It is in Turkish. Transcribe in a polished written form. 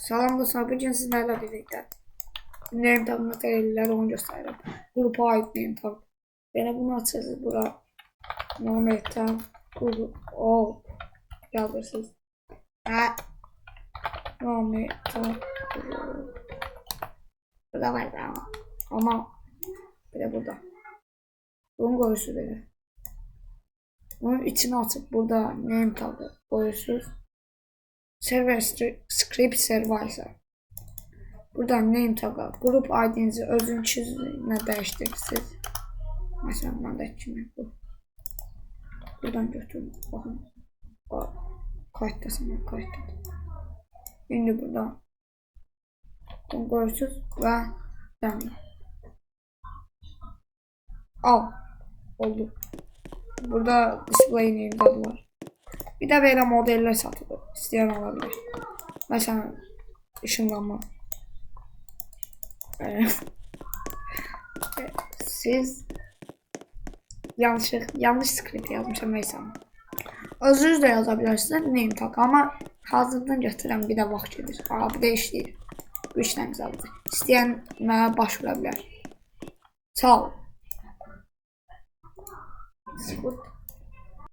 Salam dostlar, bugün sizlerle birlikte name tag materyalleri onu göstereyim. Grupa ait name tag. Beni bunu açacağız. Bura name tag grup yazırsınız. Name tag grup. Burada var ama bir de burada. Bunu koyuyorsunuz böyle. Bunun içine atıp burada name tag'ı koyuyorsunuz. Server script server. Buradan name tag'a grup ID'nizi özünüzle değiştirirsiniz. Mesela ben de kimi bu. Buradan götürün. Bakın. Kayıttasın. Şimdi buradan bunu koyuyorsunuz ve demin. Al. Oldu. Burada display name tag'ı var. Bir de böyle modeller satılır. İsteyen alabilir. Mesela ışınlanma. Siz yanlış script yazmışım neyse ama. Özür de yazabilirsiniz name tag ama hazırdan götürən bir de vaxt gelir. Bu da işləyir. Bu işlem zaten. İsteyen mənə başvura bilər. Sağ ol.